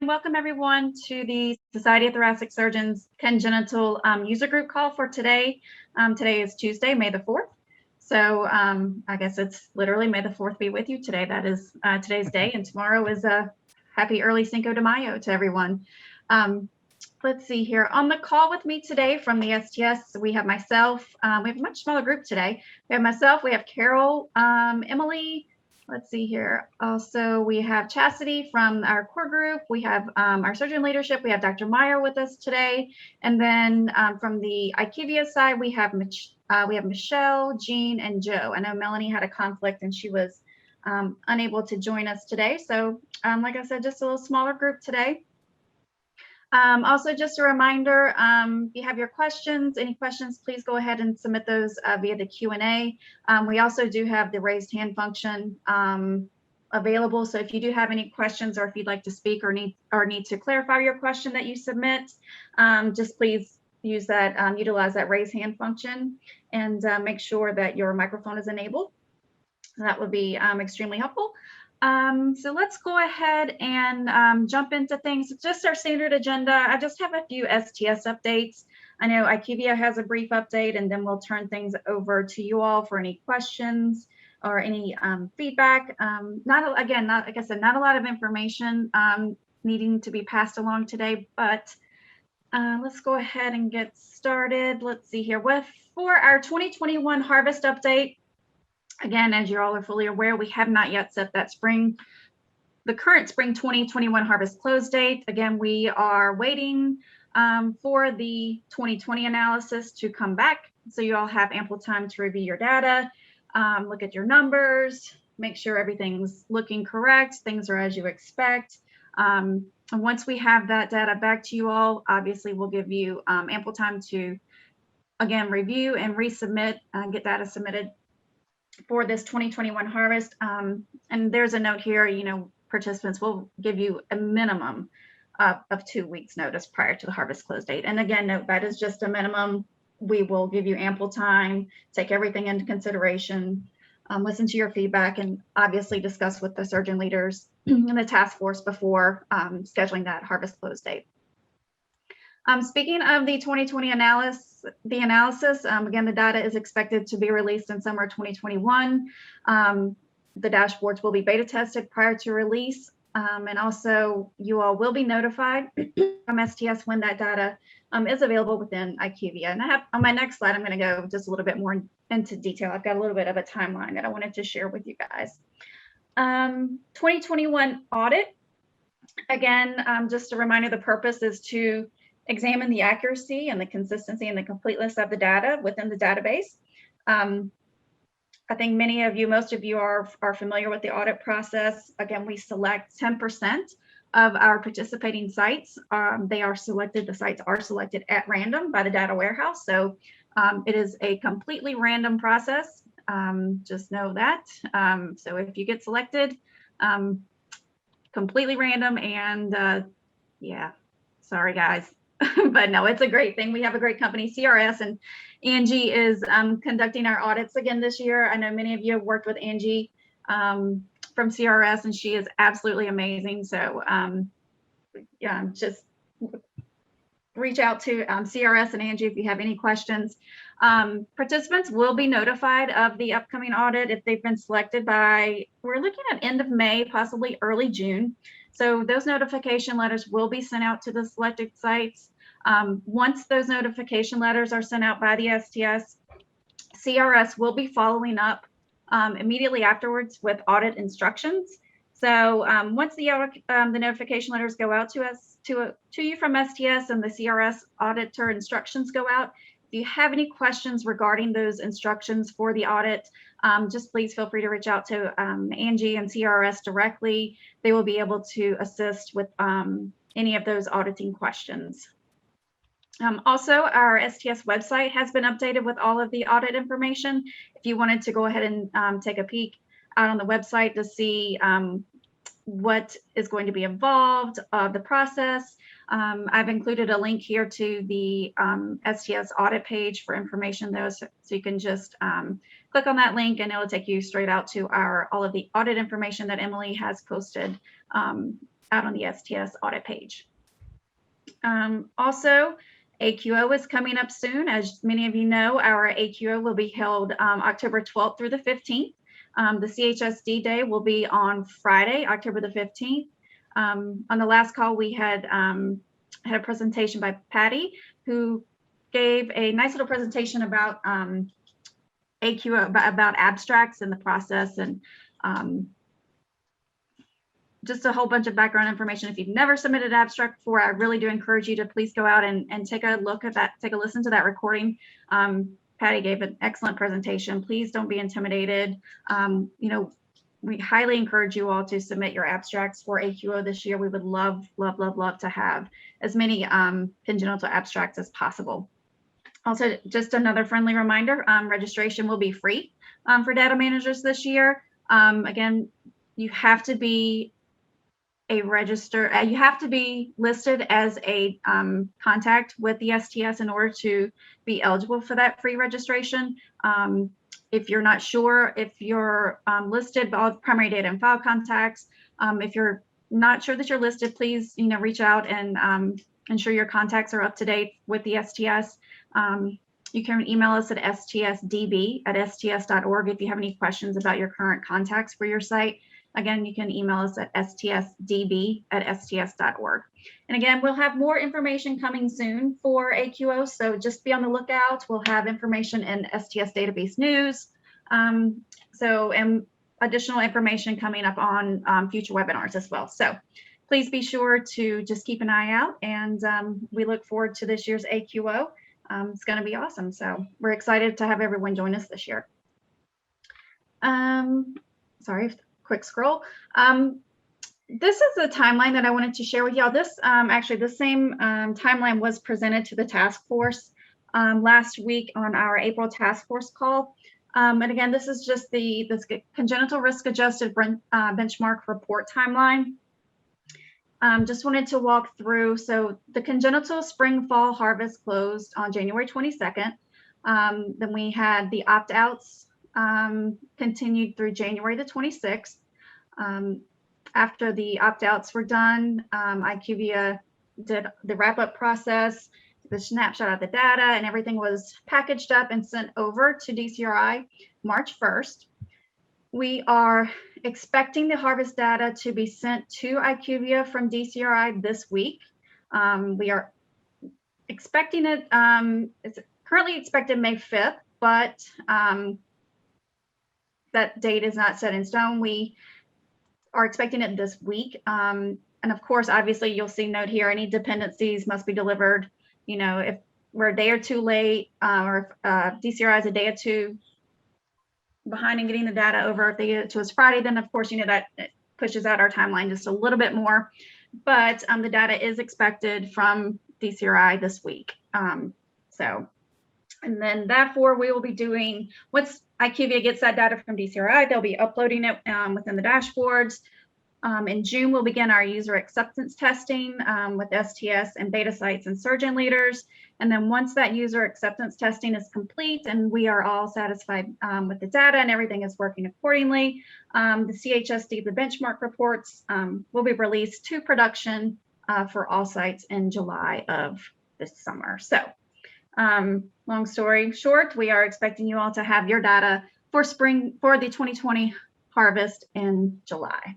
Welcome everyone to the Society of Thoracic Surgeons Congenital User Group call for today. Today is Tuesday, May the 4th. So I guess it's literally May the 4th be with you today. That is today's day, and tomorrow is a happy early Cinco de Mayo to everyone. Let's see here. On the call with me today from the STS, we have myself. We have a much smaller group today. We have myself, we have Carol, Emily. Let's see here. Also, we have Chastity from our core group. We have our surgeon leadership. We have Dr. Meyer with us today. And then from the IQVIA side, we have Michelle, Jean, and Joe. I know Melanie had a conflict and she was unable to join us today. So like I said, just a little smaller group today. Also, just a reminder, if you have your questions, any questions, please go ahead and submit those via the Q&A. We also do have the raised hand function available. So if you do have any questions or if you'd like to speak or need to clarify your question that you submit, just please use that, utilize that raise hand function and make sure that your microphone is enabled. That would be extremely helpful. So let's go ahead and jump into things. Just our standard agenda. I just have a few STS updates. I know IQVIA has a brief update, and then we'll turn things over to you all for any questions or any feedback. Not like I said, not a lot of information needing to be passed along today, but let's go ahead and get started. Let's see here. For our 2021 harvest update, again, as you all are fully aware, we have not yet set that the current spring 2021 harvest close date. Again, we are waiting for the 2020 analysis to come back. So you all have ample time to review your data, look at your numbers, make sure everything's looking correct, things are as you expect. And once we have that data back to you all, obviously we'll give you ample time to, again, review and resubmit, get data submitted for this 2021 harvest. And there's a note here, participants will give you a minimum of 2 weeks notice prior to the harvest close date. And again, note that is just a minimum. We will give you ample time, take everything into consideration, listen to your feedback, and obviously discuss with the surgeon leaders and the task force before scheduling that harvest close date. Speaking of the 2020 analysis, again, the data is expected to be released in summer 2021. The dashboards will be beta tested prior to release. And also you all will be notified from STS when that data is available within IQVIA. And I have on my next slide, I'm going to go just a little bit more into detail. I've got a little bit of a timeline that I wanted to share with you guys. 2021 audit. Again, just a reminder, the purpose is to examine the accuracy and the consistency and the completeness of the data within the database. I think most of you are familiar with the audit process. Again, we select 10% of our participating sites. The sites are selected at random by the data warehouse. So it is a completely random process. Just know that. So if you get selected, completely random, and yeah, sorry guys. But no, it's a great thing. We have a great company, CRS, and Angie is conducting our audits again this year. I know many of you have worked with Angie from CRS, and she is absolutely amazing. So yeah, just reach out to CRS and Angie if you have any questions. Participants will be notified of the upcoming audit if they've been selected we're looking at end of May, possibly early June. So those notification letters will be sent out to the selected sites. Once those notification letters are sent out by the STS, CRS will be following up immediately afterwards with audit instructions. So once the notification letters go out to you from STS and the CRS auditor instructions go out, if you have any questions regarding those instructions for the audit, just please feel free to reach out to Angie and CRS directly. They will be able to assist with any of those auditing questions. Also, our STS website has been updated with all of the audit information. If you wanted to go ahead and take a peek out on the website to see what is going to be involved, the process, I've included a link here to the STS audit page for information though, so you can just click on that link and it will take you straight out to all of the audit information that Emily has posted out on the STS audit page. Also, AQO is coming up soon. As many of you know, our AQO will be held October 12th through the 15th. The CHSD day will be on Friday, October the 15th. On the last call, we had a presentation by Patty, who gave a nice little presentation about AQO, about abstracts and the process, and just a whole bunch of background information. If you've never submitted an abstract before, I really do encourage you to please go out and take a look at that, take a listen to that recording. Patty gave an excellent presentation. Please don't be intimidated. We highly encourage you all to submit your abstracts for AQO this year. We would love, love, love, love to have as many congenital abstracts as possible. Also, just another friendly reminder, registration will be free for data managers this year. Again, you have to be you have to be listed as a contact with the STS in order to be eligible for that free registration. If you're not sure if you're listed, all primary data and file contacts, if you're not sure that you're listed, please reach out and ensure your contacts are up to date with the STS. You can email us at stsdb@sts.org if you have any questions about your current contacts for your site. Again, you can email us at stsdb@sts.org. And again, we'll have more information coming soon for AQO, so just be on the lookout. We'll have information in STS database news. And additional information coming up on future webinars as well. So please be sure to just keep an eye out, and we look forward to this year's AQO. It's going to be awesome. So we're excited to have everyone join us this year. Sorry, quick scroll. This is a timeline that I wanted to share with y'all. This actually the same timeline was presented to the task force last week on our April task force call. And again, this is just this congenital risk adjusted benchmark report timeline. Just wanted to walk through. So the congenital spring fall harvest closed on January 22nd. Then we had the opt-outs continued through January the 26th. After the opt-outs were done, IQVIA did the wrap-up process, the snapshot of the data, and everything was packaged up and sent over to DCRI March 1st. We are expecting the harvest data to be sent to IQVIA from DCRI this week. We are expecting it, it's currently expected May 5th, but that date is not set in stone. We are expecting it this week. And of course, obviously, you'll see note here, any dependencies must be delivered. If we're a day or two late, or if DCRI is a day or two behind in getting the data over, if they get it to us Friday, then of course, that pushes out our timeline just a little bit more. But the data is expected from DCRI this week. And then therefore, we will be doing, once IQVIA gets that data from DCRI, they'll be uploading it within the dashboards. In June, we'll begin our user acceptance testing with STS and beta sites and surgeon leaders. And then once that user acceptance testing is complete and we are all satisfied with the data and everything is working accordingly, the CHSD, the benchmark reports, will be released to production for all sites in July of this summer. So long story short, we are expecting you all to have your data for the 2020 harvest in July.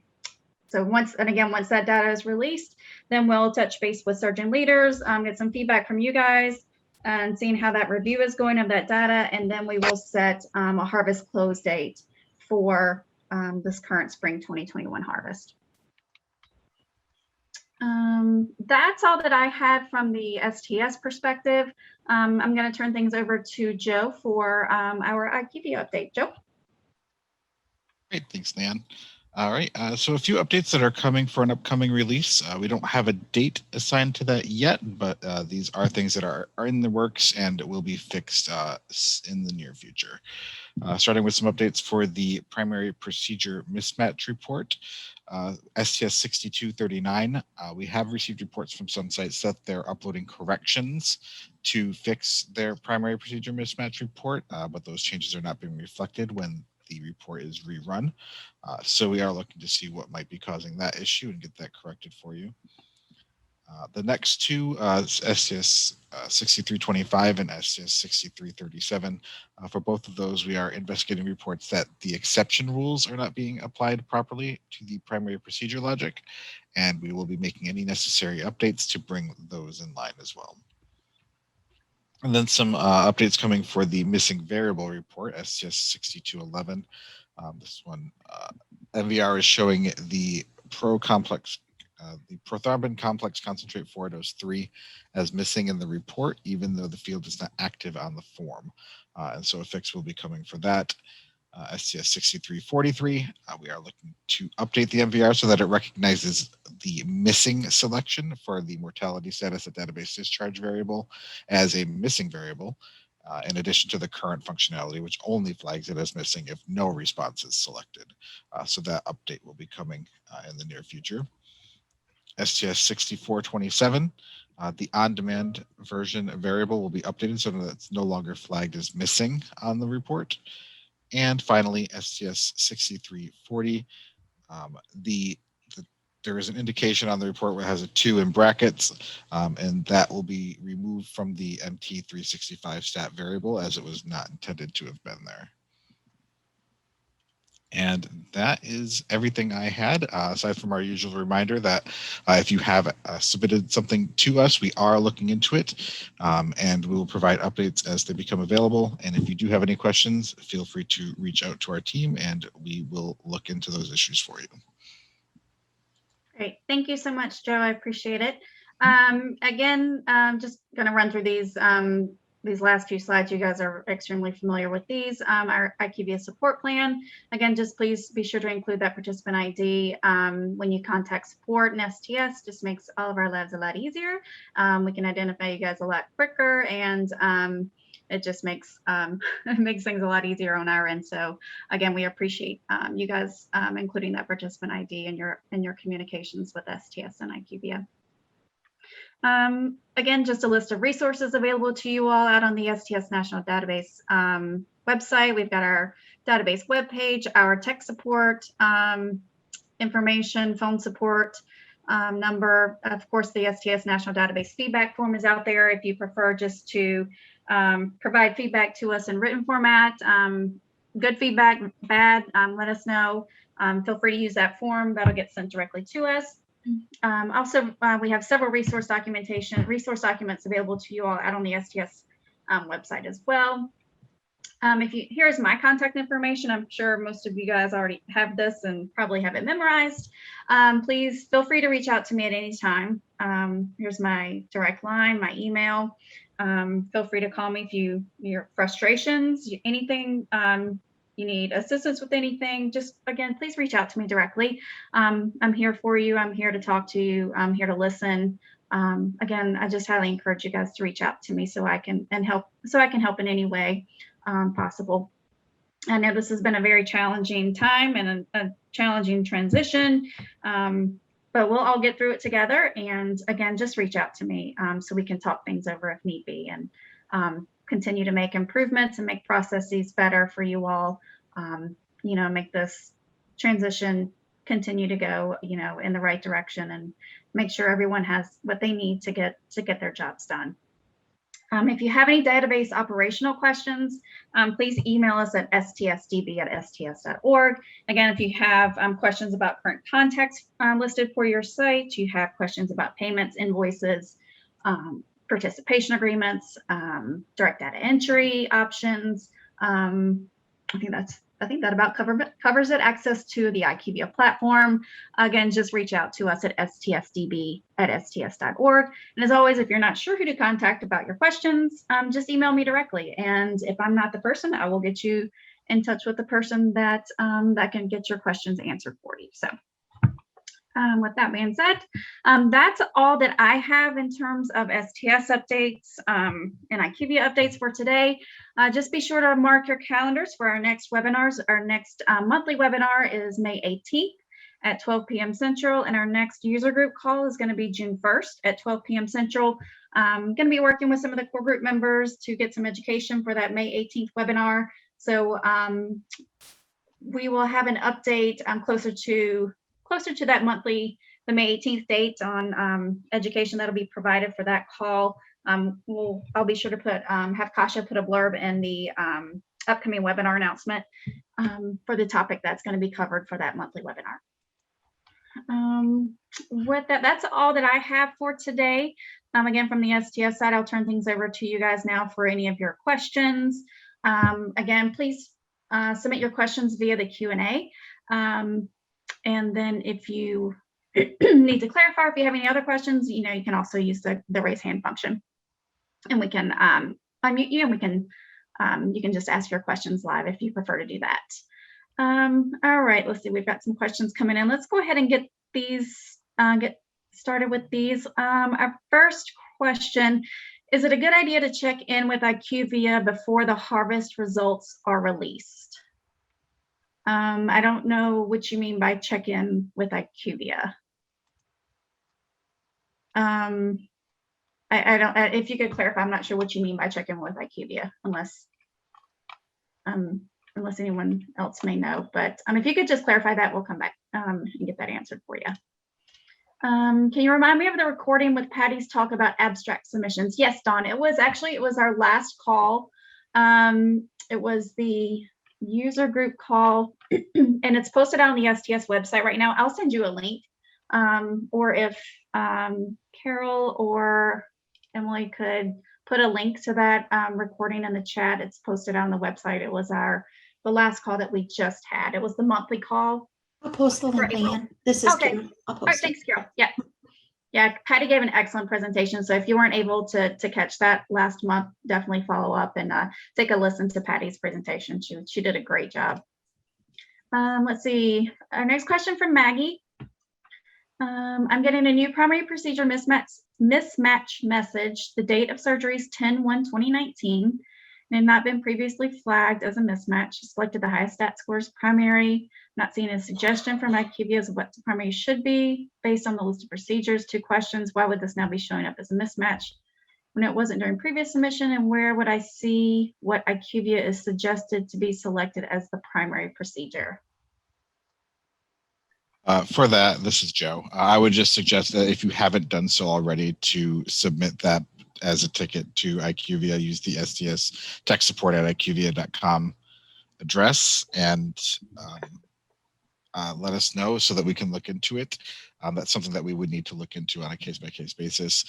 So once that data is released, then we'll touch base with surgeon leaders, get some feedback from you guys, and seeing how that review is going of that data, and then we will set a harvest close date for this current spring 2021 harvest. That's all that I had from the STS perspective. I'm going to turn things over to Joe for our IQVIA update. Joe? Great, thanks, Nan. All right, so a few updates that are coming for an upcoming release. We don't have a date assigned to that yet, but these are things that are in the works and will be fixed in the near future. Starting with some updates for the primary procedure mismatch report, STS 6239. We have received reports from some sites that they're uploading corrections to fix their primary procedure mismatch report, but those changes are not being reflected when the report is rerun. So we are looking to see what might be causing that issue and get that corrected for you. The next two, STS 6325 and STS 6337, for both of those, we are investigating reports that the exception rules are not being applied properly to the primary procedure logic, and we will be making any necessary updates to bring those in line as well. And then some updates coming for the missing variable report, STS 6211. This one, MVR is showing the the prothrombin complex concentrate 4 dose 3 as missing in the report, even though the field is not active on the form. And so a fix will be coming for that. STS 6343, we are looking to update the MVR so that it recognizes the missing selection for the mortality status at database discharge variable as a missing variable, in addition to the current functionality, which only flags it as missing if no response is selected. So that update will be coming in the near future. STS 6427, the on-demand version variable will be updated so that it's no longer flagged as missing on the report. And finally, STS 6340, there is an indication on the report where it has a 2 in brackets, and that will be removed from the MT365 stat variable as it was not intended to have been there. And that is everything I had, aside from our usual reminder that if you have submitted something to us, we are looking into it, and we will provide updates as they become available. And if you do have any questions, feel free to reach out to our team, and we will look into those issues for you. Great. Thank you so much, Joe. I appreciate it. Again, just going to run through these last few slides. You guys are extremely familiar with these. Our IQVIA support plan. Again, just please be sure to include that participant ID when you contact support and STS. Just makes all of our lives a lot easier. We can identify you guys a lot quicker, and it just makes it makes things a lot easier on our end. So again, we appreciate you guys including that participant ID in your communications with STS and IQVIA. Again, just a list of resources available to you all out on the STS National Database website. We've got our database webpage, our tech support information, phone support number. Of course, the STS National Database feedback form is out there if you prefer just to provide feedback to us in written format. Good feedback, bad, let us know. Feel free to use that form. That'll get sent directly to us. Also, we have several resource documents available to you all out on the STS website as well. Here's my contact information. I'm sure most of you guys already have this and probably have it memorized. Please feel free to reach out to me at any time. Here's my direct line, my email. Feel free to call me if your frustrations, anything, you need assistance with anything, just again, please reach out to me directly. I'm here for you. I'm here to talk to you. I'm here to listen. Again, I just highly encourage you guys to reach out to me so I can help in any way possible. I know this has been a very challenging time and a challenging transition, but we'll all get through it together. And again, just reach out to me so we can talk things over if need be, and continue to make improvements and make processes better for you all. Make this transition continue to go, in the right direction, and make sure everyone has what they need to get their jobs done. If you have any database operational questions, please email us at stsdb@sts.org. Again, if you have questions about current contacts listed for your site, you have questions about payments, invoices, participation agreements, direct data entry options. I think that about covers it. Access to the IQVIA platform. Again, just reach out to us at stsdb@sts.org. And as always, if you're not sure who to contact about your questions, just email me directly. And if I'm not the person, I will get you in touch with the person that can get your questions answered for you. So with that being said, that's all that I have in terms of STS updates and IQVIA updates for today. Just be sure to mark your calendars for our next webinars. Our next monthly webinar is May 18th at 12 p.m. Central, and our next user group call is going to be June 1st at 12 p.m. Central. I'm going to be working with some of the core group members to get some education for that May 18th webinar. So we will have an update closer to that monthly, the May 18th date on education that'll be provided for that call. I'll be sure to put have Kasha put a blurb in the upcoming webinar announcement for the topic that's going to be covered for that monthly webinar. With that, that's all that I have for today. Again, from the STS side, I'll turn things over to you guys now for any of your questions. Again, please submit your questions via the Q&A. And then if you need to clarify, if you have any other questions, you can also use the raise hand function, and we can unmute you, and we can you can just ask your questions live if you prefer to do that. All right, let's see. We've got some questions coming in. Let's go ahead and get these get started with these. Our first question: is it a good idea to check in with IQVIA before the harvest results are released? I don't know what you mean by check in with IQVIA. I don't. If you could clarify, I'm not sure what you mean by check in with IQVIA, unless anyone else may know. But if you could just clarify that, we'll come back and get that answered for you. Can you remind me of the recording with Patty's talk about abstract submissions? Yes, Dawn, it was our last call. It was the user group call, and it's posted on the STS website right now. I'll send you a link, or if Carol or Emily could put a link to that recording in the chat. It's posted on the website. It was the last call that we just had. It was the monthly call. I'll post the link, Leanne. This is Carol. I'll post All right, thanks, Carol. Yeah, Patty gave an excellent presentation. So if you weren't able to catch that last month, definitely follow up and take a listen to Patty's presentation. She did a great job. Let's see. Our next question from Maggie. I'm getting a new primary procedure mismatch message. The date of surgery is 10/1/2019 and had not been previously flagged as a mismatch. Selected the highest stat scores primary. Not seeing a suggestion from IQVIA as what the primary should be based on the list of procedures. 2 questions. Why would this now be showing up as a mismatch when it wasn't during previous submission? And where would I see what IQVIA is suggested to be selected as the primary procedure? For that, this is Joe. I would just suggest that if you haven't done so already, to submit that as a ticket to IQVIA. Use the STS tech support at IQVIA.com address and let us know so that we can look into it. That's something that we would need to look into on a case-by-case basis.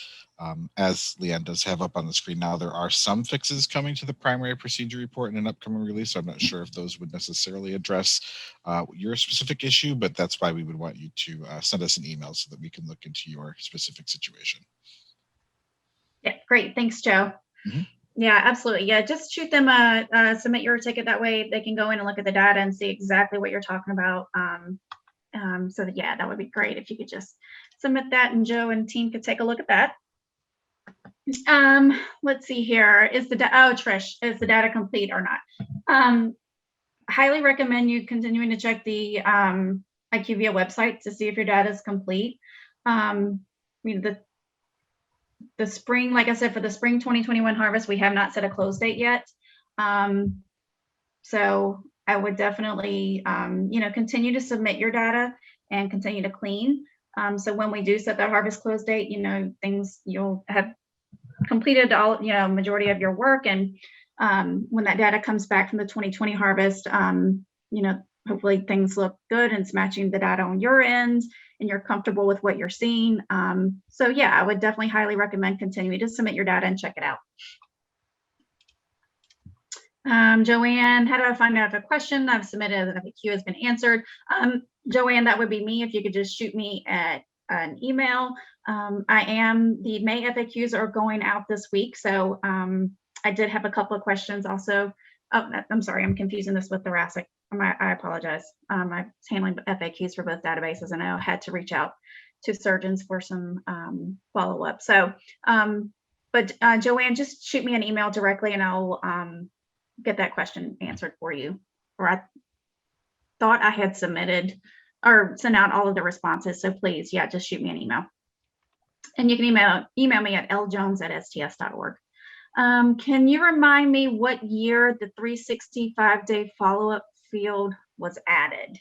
As Leanne does have up on the screen now, there are some fixes coming to the primary procedure report in an upcoming release. So I'm not sure if those would necessarily address your specific issue, but that's why we would want you to send us an email so that we can look into your specific situation. Yeah, great. Thanks, Joe. Mm-hmm. Yeah, absolutely. Yeah, just shoot them submit your ticket. That way they can go in and look at the data and see exactly what you're talking about. So that, yeah, that would be great if you could just submit that and Joe and team could take a look at that. Let's see here. Trish, is the data complete or not? Highly recommend you continuing to check the IQVIA website to see if your data is complete. The spring, like I said, for the spring 2021 harvest, we have not set a close date yet. So I would definitely, continue to submit your data and continue to clean. So when we do set that harvest close date, you'll have completed all, majority of your work. And when that data comes back from the 2020 harvest, hopefully things look good and it's matching the data on your end and you're comfortable with what you're seeing. So yeah, I would definitely highly recommend continuing to submit your data and check it out. Joanne, how do I find out if a question I've submitted an FAQ has been answered? Joanne, that would be me. If you could just shoot me at an email. The May FAQs are going out this week. So I did have a couple of questions also. Oh, I'm sorry, I'm confusing this with thoracic. I apologize. I was handling FAQs for both databases and I had to reach out to surgeons for some follow-up. So, but Joanne, just shoot me an email directly and I'll get that question answered for you. Or I thought I had submitted or sent out all of the responses. So please, yeah, just shoot me an email. And you can email me at ljones@sts.org. Can you remind me what year the 365-day follow-up field was added.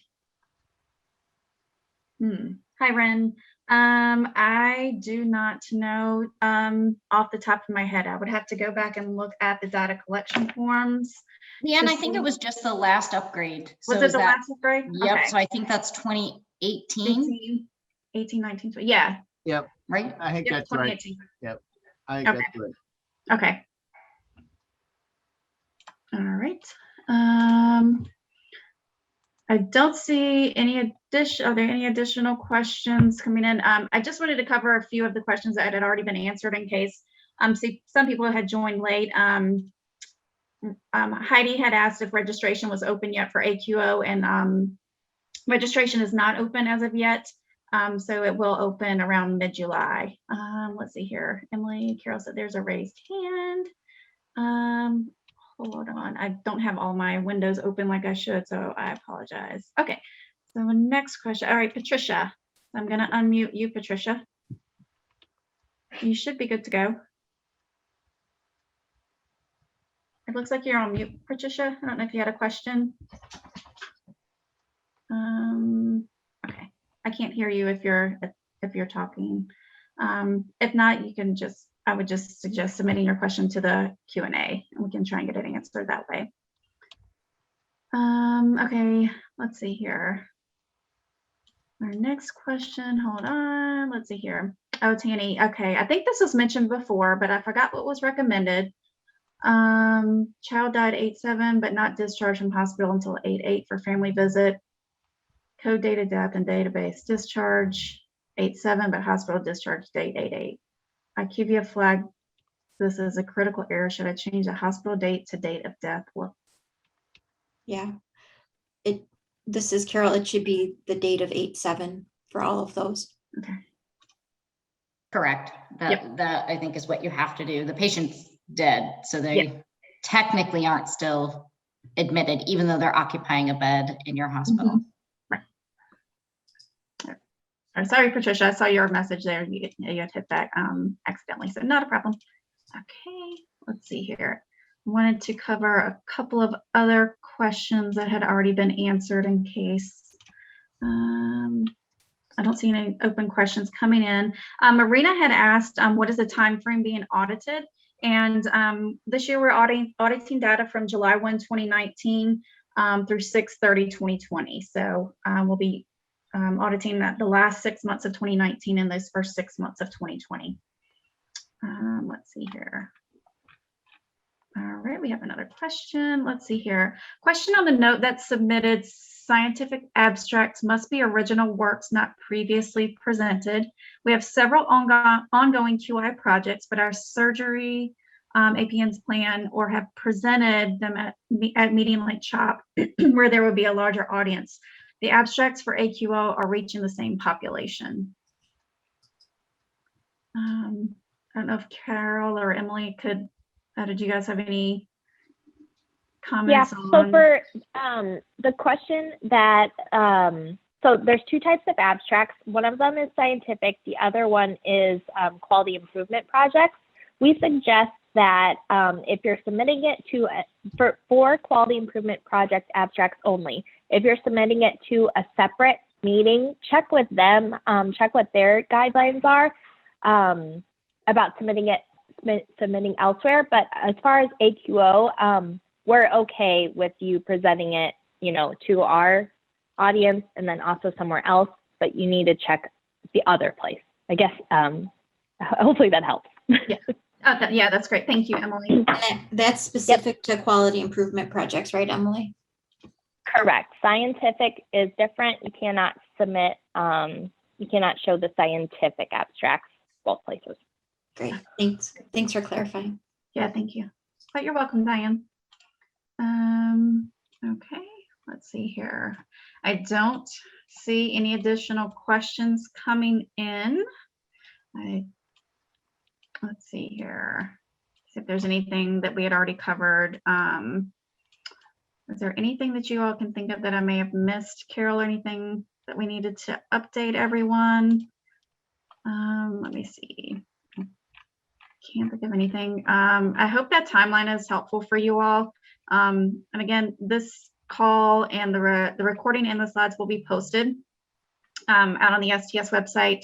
Hi, Ren. I do not know off the top of my head. I would have to go back and look at the data collection forms. Yeah, I think it was just the last upgrade. Was So it the last upgrade? Yep. Okay. So I think that's 2018, 18, 19, 20. Yeah. Yep, right? I think Yep, that's right. 2018. Yep, I think Okay. that's right. Okay. All right. I don't see any are there any additional questions coming in? I just wanted to cover a few of the questions that had already been answered in case see, some people had joined late. Heidi had asked if registration was open yet for AQO, and registration is not open as of yet. So it will open around mid-July. Let's see here. Emily Carroll said there's a raised hand. Hold on, I don't have all my windows open like I should, so I apologize. Okay, so next question. All right, Patricia. I'm gonna unmute you, Patricia. You should be good to go. It looks like you're on mute, Patricia. I don't know if you had a question. Okay, I can't hear you if you're talking. If not, you can just, I would just suggest submitting your question to the Q&A and we can try and get it answered that way. Okay, let's see here. Our next question, hold on, let's see here. Oh, Tanny, okay, I think this was mentioned before, but I forgot what was recommended. Child died 8/7, but not discharged from hospital until 8/8 for family visit. Code date of death and database discharge 8/7, but hospital discharge date 8/8. IQVIA flagged this as a critical error. Should I change the hospital date to date of death? Or Yeah. This is Carol. It should be the date of 8/7 for all of those. okay, Correct. That I think is what you have to do. The patient's dead, so they technically aren't still admitted, even though they're occupying a bed in your hospital. Right. I'm sorry, Patricia. I saw your message there. You had hit that accidentally, so not a problem. Okay, let's see here. I wanted to cover a couple of other questions that had already been answered in case. I don't see any open questions coming in. Marina had asked, what is the time frame being audited? And this year we're auditing data from July 1, 2019 through 6/30/2020. So we'll be auditing the last 6 months of 2019 and those first 6 months of 2020. Let's see here. All right, we have another question. Let's see here. Question on the note that submitted scientific abstracts must be original works not previously presented. We have several ongoing QI projects, but our surgery APNs plan or have presented them at meeting like CHOP where there will be a larger audience. The abstracts for AQO are reaching the same population. I don't know if Carol or Emily could, did you guys have any comments on? So for the question that, so there's two types of abstracts. One of them is scientific. The other one is quality improvement projects. We suggest that if you're submitting it to, for quality improvement project abstracts only, if you're submitting it to a separate meeting, check with them, check what their guidelines are about submitting elsewhere. But as far as AQO, we're okay with you presenting it, to our audience and then also somewhere else, but you need to check the other place. I guess, hopefully that helps. Yeah. Okay, yeah, that's great. Thank you, Emily. And that's specific to quality improvement projects, right, Emily? Correct. Scientific is different. You cannot submit, you cannot show the scientific abstracts both places. Great, thanks. Thanks for clarifying. Yeah, thank you. But you're welcome, Diane. Okay, let's see here. I don't see any additional questions coming in. Let's see here. See if there's anything that we had already covered. Is there anything that you all can think of that I may have missed, Carol, or anything that we needed to update everyone? Let me see. Can't think of anything. I hope that timeline is helpful for you all. And again, this call and the recording and the slides will be posted out on the STS website.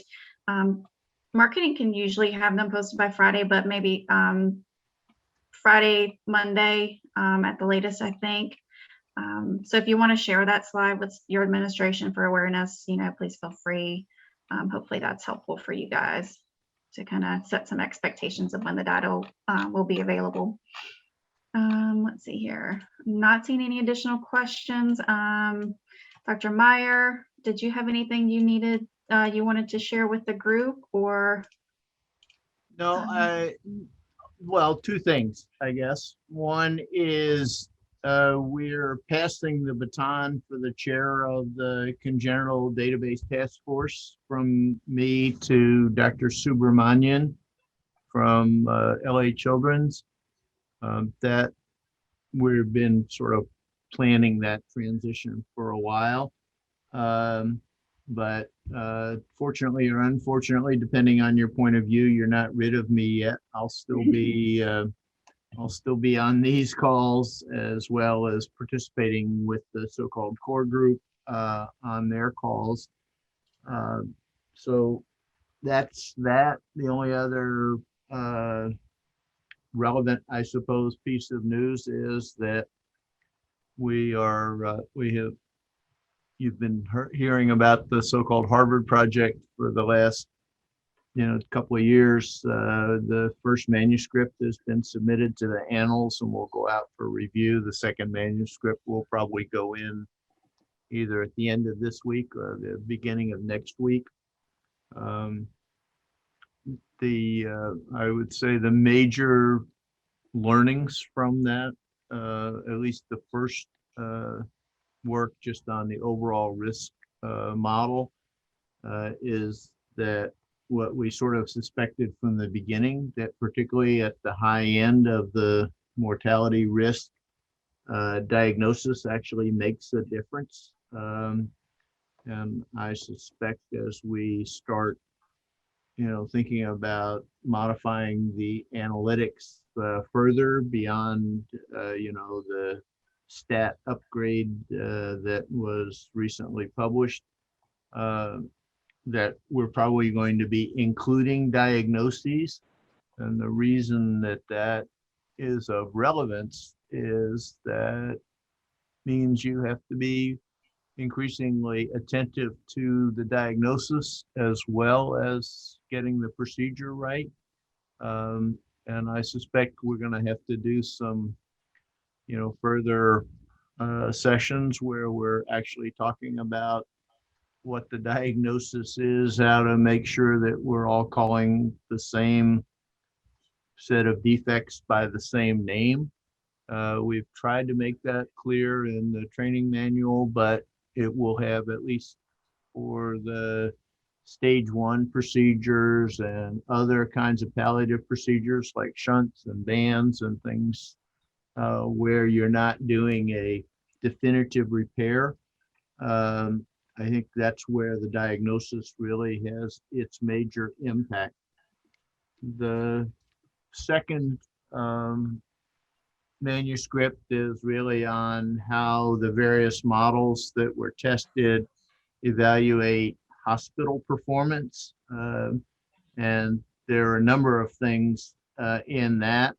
Marketing can usually have them posted by Friday, but maybe Friday, Monday at the latest, I think. So if you want to share that slide with your administration for awareness, please feel free. Hopefully that's helpful for you guys to kind of set some expectations of when the data will be available. Let's see here. I'm not seeing any additional questions. Dr. Meyer, did you have anything you wanted to share with the group, or? No, well, two things, I guess. One is we're passing the baton for the chair of the Congenital Database Task Force from me to Dr. Subramanian from LA Children's. That we've been sort of planning that transition for a while. But fortunately or unfortunately, depending on your point of view, you're not rid of me yet. I'll still be on these calls, as well as participating with the so-called core group on their calls. So that's that. The only other relevant, I suppose, piece of news is that you've been hearing about the so-called Harvard project for the last couple of years. The first manuscript has been submitted to the annals and will go out for review. The second manuscript will probably go in either at the end of this week or the beginning of next week. I would say the major learnings from that, at least the first work just on the overall risk model, is that what we sort of suspected from the beginning, that particularly at the high end of the mortality risk, diagnosis actually makes a difference. And I suspect as we start thinking about modifying the analytics further beyond the stat upgrade that was recently published, that we're probably going to be including diagnoses. And the reason that is of relevance is that means you have to be increasingly attentive to the diagnosis as well as getting the procedure right. And I suspect we're going to have to do some further sessions where we're actually talking about what the diagnosis is, how to make sure that we're all calling the same set of defects by the same name. We've tried to make that clear in the training manual, but it will have, at least for the stage 1 procedures and other kinds of palliative procedures like shunts and bands and things, where you're not doing a definitive repair. I think that's where the diagnosis really has its major impact. The second manuscript is really on how the various models that were tested evaluate hospital performance. And there are a number of things in that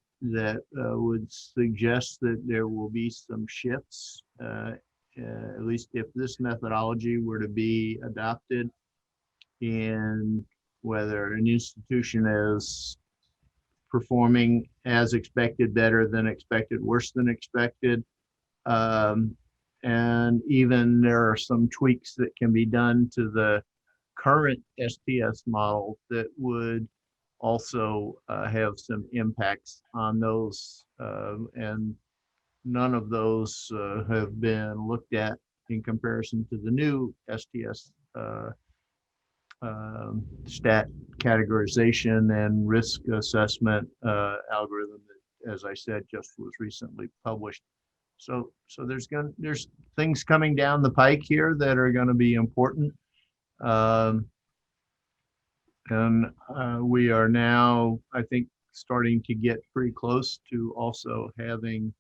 would suggest that there will be some shifts, at least if this methodology were to be adopted, in whether an institution is performing as expected, better than expected, worse than expected. And even there are some tweaks that can be done to the current STS model that would also have some impacts on those. And none of those have been looked at in comparison to the new STS stat categorization and risk assessment algorithm that, as I said, just was recently published. So there's things coming down the pike here that are going to be important. And we are now, I think, starting to get pretty close to also having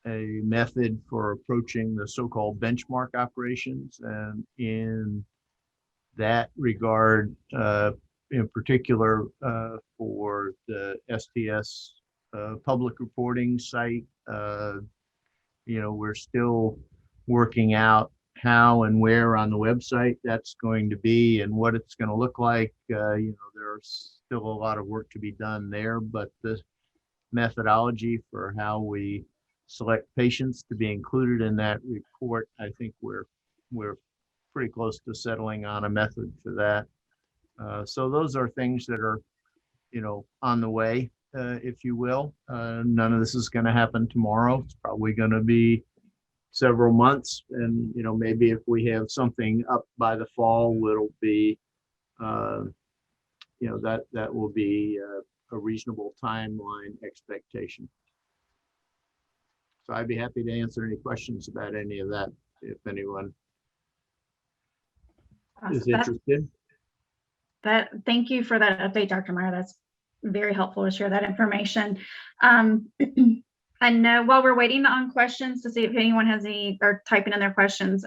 a method for approaching the so-called benchmark operations. And in that regard, in particular, for the STS public reporting site, we're still working out how and where on the website that's going to be and what it's going to look like. There's still a lot of work to be done there, but the methodology for how we select patients to be included in that report, I think we're pretty close to settling on a method for that. So those are things that are, on the way, if you will. None of this is going to happen tomorrow. It's probably going to be several months. And, maybe if we have something up by the fall, it'll be, that will be a reasonable timeline expectation. So I'd be happy to answer any questions about any of that if anyone is interested. Thank you for that update, Dr. Meyer. That's very helpful to share that information. I know while we're waiting on questions to see if anyone has any or typing in their questions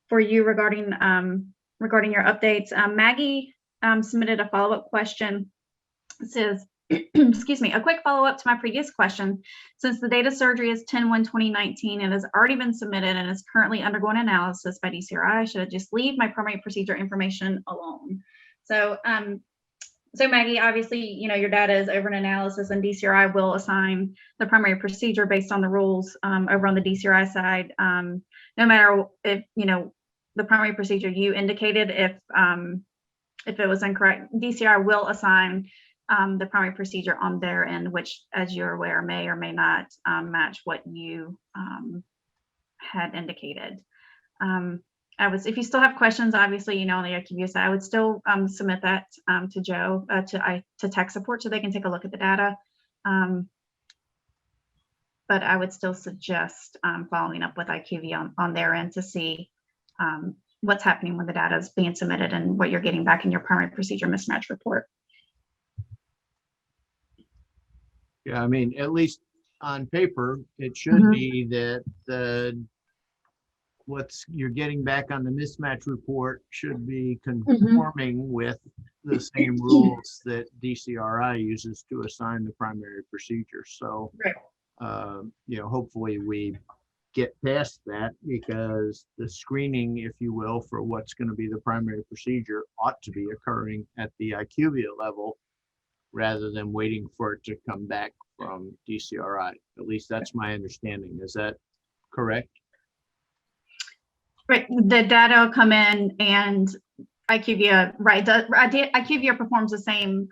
for you regarding your updates, Maggie submitted a follow-up question. It says, excuse me, a quick follow-up to my previous question. Since the date of surgery is 10/1/2019 and has already been submitted and is currently undergoing analysis by DCRI, should I just leave my primary procedure information alone? So, so Maggie, obviously, your data is over an analysis and DCRI will assign the primary procedure based on the rules over on the DCRI side. No matter if, the primary procedure you indicated, if it was incorrect, DCRI will assign the primary procedure on their end, which, as you're aware, may or may not match what you had indicated. If you still have questions, obviously, on the IQVIA side, I would still submit that to Joe, to tech support, so they can take a look at the data. But I would still suggest following up with IQVIA on their end to see what's happening when the data is being submitted and what you're getting back in your primary procedure mismatch report. Yeah, I mean, at least on paper, it should be that what you're getting back on the mismatch report should be conforming with the same rules that DCRI uses to assign the primary procedure. So, hopefully we get past that, because the screening, if you will, for what's going to be the primary procedure ought to be occurring at the IQVIA level rather than waiting for it to come back from DCRI. At least that's my understanding. Is that correct? Right, the data will come in and IQVIA, IQVIA performs the same,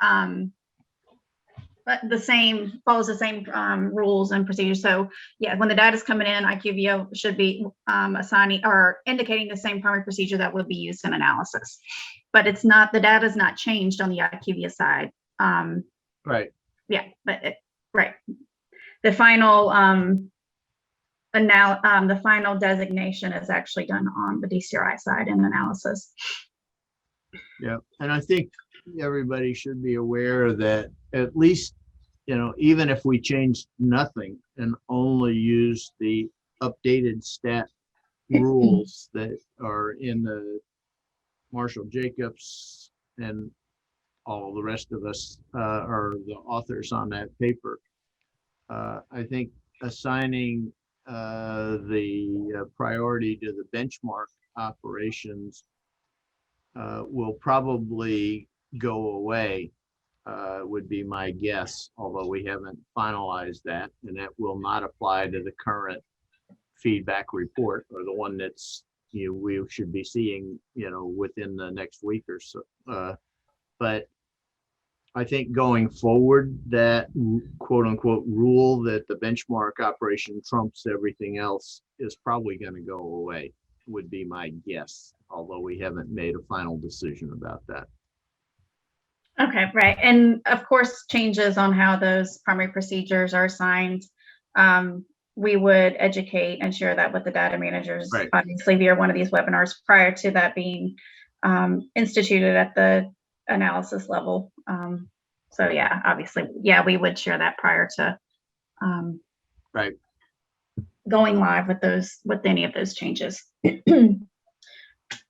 follows the same rules and procedures. So yeah, when the data is coming in, IQVIA should be assigning or indicating the same primary procedure that would be used in analysis. But it's not, the data is not changed on the IQVIA side. Right. Yeah, but the final the final designation is actually done on the DCRI side in analysis. Yeah, and I think everybody should be aware that at least, even if we change nothing and only use the updated stat rules that are in the Marshall Jacobs and all the rest of us are the authors on that paper, I think assigning the priority to the benchmark operations will probably go away, would be my guess, although we haven't finalized that, and that will not apply to the current feedback report, or the one that's we should be seeing within the next week or so. But I think going forward, that quote unquote rule that the benchmark operation trumps everything else is probably going to go away, would be my guess, although we haven't made a final decision about that. Okay, right. And of course, changes on how those primary procedures are assigned. We would educate and share that with the data managers, right, obviously via one of these webinars prior to that being instituted at the analysis level. So yeah, obviously, yeah, we would share that prior to. Right. going live with any of those changes.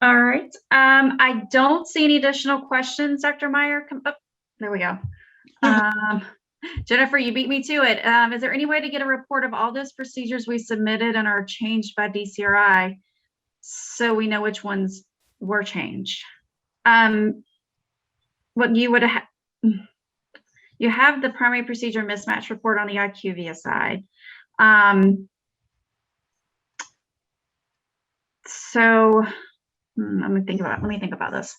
All right. I don't see any additional questions, Dr. Meyer. Come up. There we go. Jennifer, you beat me to it. Is there any way to get a report of all those procedures we submitted and are changed by DCRI so we know which ones were changed? What you would have, you have the primary procedure mismatch report on the IQVIA side. So let me think about this.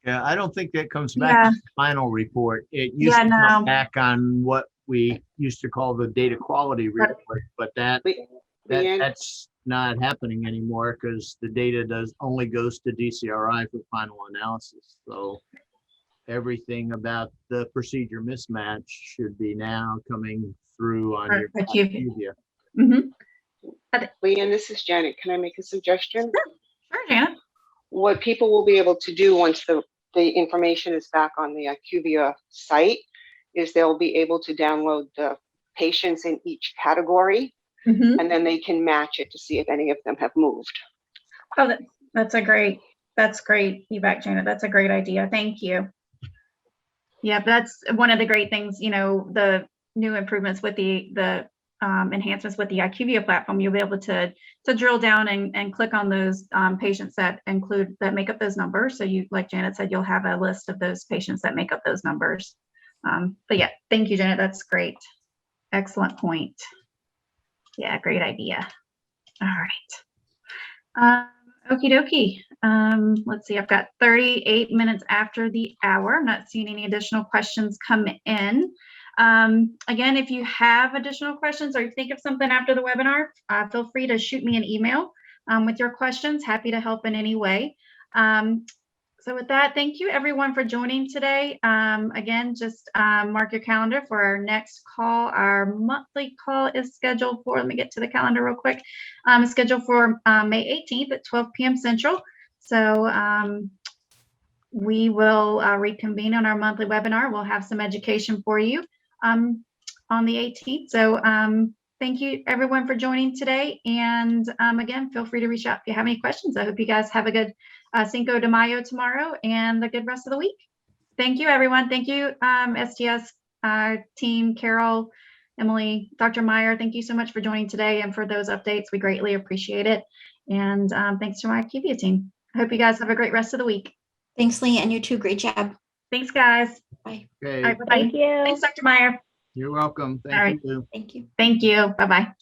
Yeah, I don't think that comes back Yeah. on the final report. It used Yeah, to come no. back on what we used to call the data quality report, but that's not happening anymore because the data only goes to DCRI for final analysis. So everything about the procedure mismatch should be now coming through on your IQVIA. IQVIA. Mm-hmm. Leanne, this is Janet. Can I make a suggestion? Sure, Janet. What people will be able to do once the information is back on the IQVIA site is they'll be able to download the patients in each category, Mm-hmm. and then they can match it to see if any of them have moved. Oh, that's great. You back, Janet. That's a great idea. Thank you. Yeah, that's one of the great things, the new improvements with the enhancements with the IQVIA platform. You'll be able to drill down and click on those patients that make up those numbers. So you, like Janet said, you'll have a list of those patients that make up those numbers. But yeah, thank you, Janet. That's great. Excellent point. Yeah, great idea. All right. Okie dokie. Let's see, I've got 38 minutes after the hour. I'm not seeing any additional questions come in. Again, if you have additional questions or you think of something after the webinar, feel free to shoot me an email with your questions. Happy to help in any way. So with that, thank you everyone for joining today. Again, just mark your calendar for our next call. Our monthly call is scheduled for, let me get to the calendar real quick, scheduled for May 18th at 12 p.m. Central. So we will reconvene on our monthly webinar. We'll have some education for you on the 18th. So thank you everyone for joining today. And again, feel free to reach out if you have any questions. I hope you guys have a good Cinco de Mayo tomorrow and a good rest of the week. Thank you, everyone. Thank you, STS team, Carol, Emily, Dr. Meyer. Thank you so much for joining today and for those updates. We greatly appreciate it. And thanks to my IQVIA team. I hope you guys have a great rest of the week. Thanks, Lee, and you too. Great job. Thanks, guys. Bye. Okay, All right, bye-bye. Thank you. Thanks, Dr. Meyer. you're welcome. All right. Thank you. Thank you. Thank you. Bye-bye.